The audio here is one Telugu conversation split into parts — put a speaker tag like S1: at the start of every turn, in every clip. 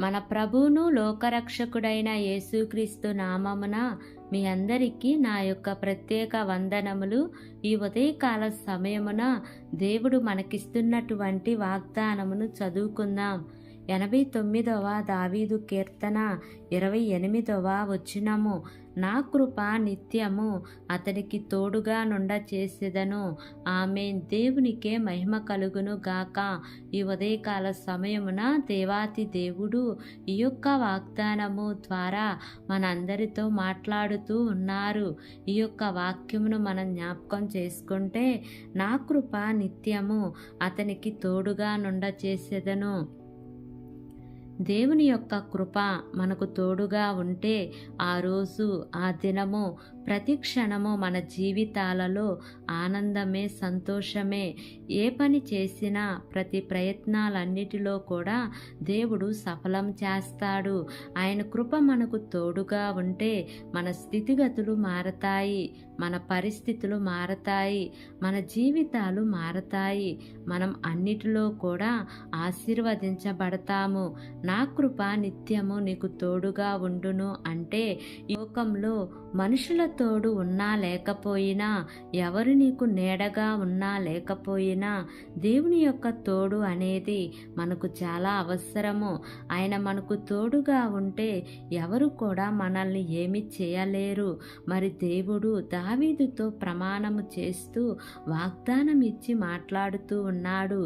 S1: మన ప్రభువును లోకరక్షకుడైన యేసుక్రీస్తు నామమున మీ అందరికీ నా యొక్క ప్రత్యేక వందనములు. ఈ ఉదయకాల సమయమున దేవుడు మనకిస్తున్నటువంటి వాగ్దానమును చదువుకుందాం. 89వ దావీదు కీర్తన 28వ వచనము. నా కృప నిత్యము అతనికి తోడుగా నుండ చేసేదను. ఆమేన్. దేవునికే మహిమ కలుగును గాక. ఈ ఉదయకాల సమయమున దేవాతి దేవుడు ఈ యొక్క వాగ్దానము ద్వారా మనందరితో మాట్లాడుతూ ఉన్నారు. ఈ యొక్క వాక్యమును మనం జ్ఞాపకం చేసుకుంటే, నా కృప నిత్యము అతనికి తోడుగా నుండ చేసేదను. దేవుని యొక్క కృప మనకు తోడుగా ఉంటే ఆ రోజు, ఆ దినము, ప్రతి క్షణము మన జీవితాలలో ఆనందమే, సంతోషమే. ఏ పని చేసినా ప్రతి ప్రయత్నాలన్నిటిలో కూడా దేవుడు సఫలం చేస్తాడు. ఆయన కృప మనకు తోడుగా ఉంటే మన స్థితిగతులు మారతాయి, మన పరిస్థితులు మారతాయి, మన జీవితాలు మారతాయి. మనం అన్నిటిలో కూడా ఆశీర్వదించబడతాము. నా కృప నిత్యము నీకు తోడుగా ఉండును అంటే, లోకంలో మనుషుల తోడు ఉన్నా లేకపోయినా, ఎవరు నీకు నీడగా ఉన్నా లేకపోయినా, దేవుని యొక్క తోడు అనేది మనకు చాలా అవసరము. ఆయన మనకు తోడుగా ఉంటే ఎవరు కూడా మనల్ని ఏమి చేయలేరు. మరి దేవుడు దావీదుతో ప్రమాణము చేస్తూ వాగ్దానం ఇచ్చి మాట్లాడుతూ ఉన్నాడు.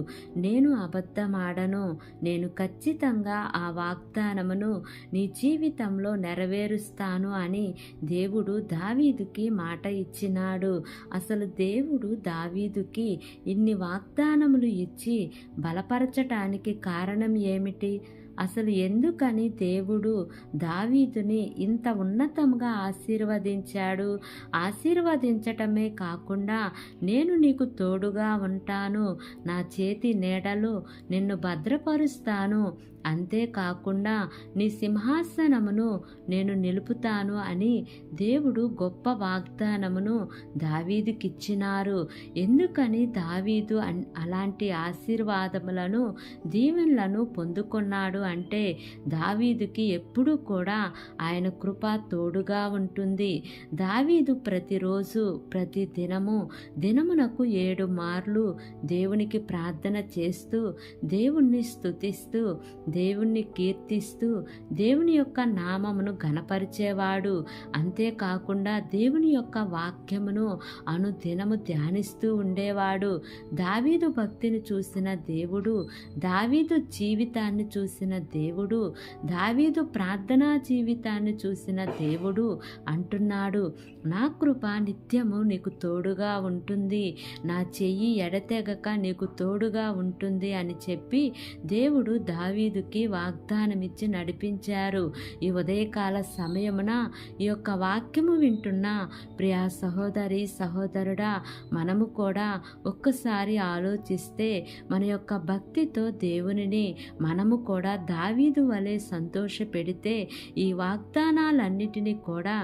S1: నేను అబద్ధమాడను, నేను ఖచ్చితంగా ఆ వాగ్దానమును నీ జీవితంలో నెరవేరుస్తాను అని దేవుడు దావీదుకి మాట ఇచ్చినాడు. అసలు దేవుడు దావీదుకి ఇన్ని వాగ్దానములు ఇచ్చి బలపరచటానికి కారణం ఏమిటి? అసలు ఎందుకని దేవుడు దావీదుని ఇంత ఉన్నతంగా ఆశీర్వదించాడు? ఆశీర్వదించటమే కాకుండా, నేను నీకు తోడుగా ఉంటాను, నా చేతి నీడలో నిన్ను భద్రపరుస్తాను, అంతేకాకుండా నీ సింహాసనమును నేను నిలుపుతాను అని దేవుడు గొప్ప వాగ్దానమును దావీదుకిచ్చినారు. ఎందుకని దావీదు అలాంటి ఆశీర్వాదములను, దీవెనలను పొందుకున్నాడు అంటే, దావీదుకి ఎప్పుడూ కూడా ఆయన కృప తోడుగా ఉంటుంది. దావీదు ప్రతిరోజు, ప్రతి దినము, దినమునకు 7 మార్లు దేవునికి ప్రార్థన చేస్తూ, దేవుణ్ణి స్తుతిస్తూ, దేవుణ్ణి కీర్తిస్తూ, దేవుని యొక్క నామమును ఘనపరిచేవాడు. అంతేకాకుండా దేవుని యొక్క వాక్యమును అనుదినము ధ్యానిస్తూ ఉండేవాడు. దావీదు భక్తిని చూసిన దేవుడు, దావీదు జీవితాన్ని చూసిన దేవుడు, దావీదు ప్రార్థనా జీవితాన్ని చూసిన దేవుడు అంటున్నాడు, నా కృప నిత్యము నీకు తోడుగా ఉంటుంది, నా చెయ్యి ఎడతెగక నీకు తోడుగా ఉంటుంది అని చెప్పి దేవుడు దావీదుకి వాగ్దానమిచ్చి నడిపించారు. ఈ ఉదయకాల సమయమున ఈ యొక్క వాక్యము వింటున్న ప్రియా సహోదరి, సహోదరుడా, మనము కూడా ఒక్కసారి ఆలోచిస్తే, మన యొక్క భక్తితో దేవునిని మనము కూడా దావీదు వలె సంతోష పెడితే, ఈ వాగ్దానాలన్నిటినీ కూడా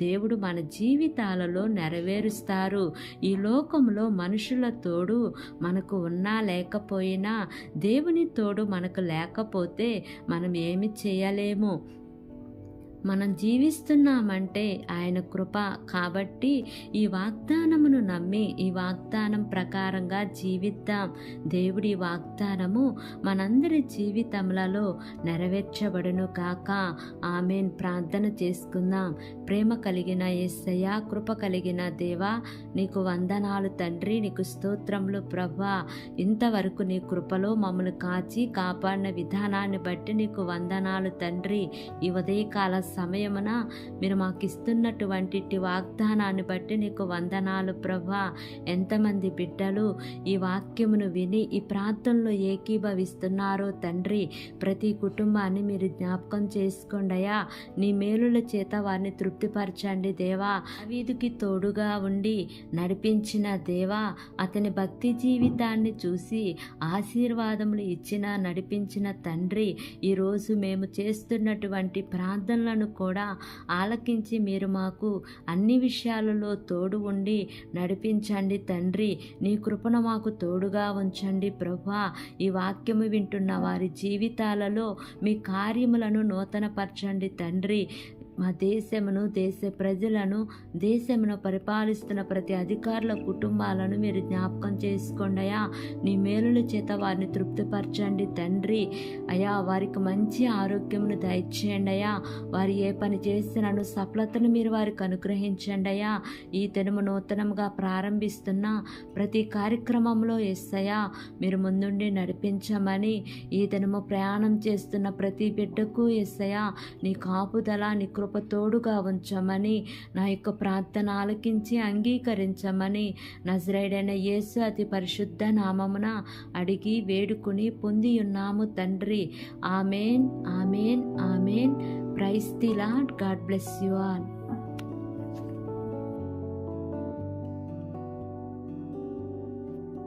S1: దేవుడు మన జీవితాలలో నెరవేరుస్తారు. ఈ లోకంలో మనుషుల తోడు మనకు ఉన్నా లేకపోయినా, దేవుని తోడు మనకు లేకపోతే మనం ఏమి చేయలేము. మనం జీవిస్తున్నామంటే ఆయన కృప. కాబట్టి ఈ వాగ్దానమును నమ్మి, ఈ వాగ్దానం ప్రకారంగా జీవిద్దాం. దేవుడి వాగ్దానము మనందరి జీవితములలో నెరవేర్చబడును కాక. ఆమేన్. ప్రార్థన చేసుకుందాం. ప్రేమ కలిగిన యేసయ్యా, కృప కలిగిన దేవా, నీకు వందనాలు తండ్రి, నీకు స్తోత్రములు ప్రభువా. ఇంతవరకు నీ కృపలో మమ్మల్ని కాచి కాపాడిన విధానాన్ని బట్టి నీకు వందనాలు తండ్రి. ఈ ఉదయకాల సమయమున మీరు మాకు ఇస్తున్నటువంటి వాగ్దానాన్ని బట్టి నీకు వందనాలు ప్రభువా. ఎంతమంది బిడ్డలు ఈ వాక్యమును విని ఈ ప్రార్థనలో ఏకీభవిస్తున్నారో తండ్రి, ప్రతి కుటుంబాన్ని మీరు జ్ఞాపకం చేసుకోండియా. నీ మేలుల చేత వారిని తృప్తిపరచండి దేవా. దావీదుకి తోడుగా ఉండి నడిపించిన దేవా, అతని భక్తి జీవితాన్ని చూసి ఆశీర్వాదములు ఇచ్చిన, నడిపించిన తండ్రి, ఈరోజు మేము చేస్తున్నటువంటి ప్రార్థనలను ప్రార్థనలను కూడా ఆలకించి మీరు మాకు అన్ని విషయాలలో తోడు ఉండి నడిపించండి తండ్రి. నీ కృపను మాకు తోడుగా ఉంచండి ప్రభువా. ఈ వాక్యము వింటున్న వారి జీవితాలలో మీ కార్యములను నూతనపరచండి తండ్రి. మా దేశమును, దేశ ప్రజలను, దేశమును పరిపాలిస్తున్న ప్రతి అధికారుల కుటుంబాలను మీరు జ్ఞాపకం చేసుకోండి అయ్యా. నీ మేలుల చేత వారిని తృప్తిపరచండి తండ్రి. అయ్యా, వారికి మంచి ఆరోగ్యమును దయచేయండి అయ్యా. వారు ఏ పని చేసినను సఫలతను మీరు వారికి అనుగ్రహించండి అయ్యా. ఈ దినము నూతనంగా ప్రారంభిస్తున్న ప్రతి కార్యక్రమంలో యేసయ్యా మీరు ముందుండి నడిపించమని, ఈ దినము ప్రయాణం చేస్తున్న ప్రతి బిడ్డకు యేసయ్యా నీ కాపుదల, నీ కృప తోడుగా ఉంచమని, నా యొక్క ప్రార్థన ఆలకించి అంగీకరించమని నజరేయుడైన యేసు అతి పరిశుద్ధ నామమున అడిగి వేడుకుని పొంది ఉన్నాము తండ్రి. Amen, amen, amen. Praise the Lord. God bless you all.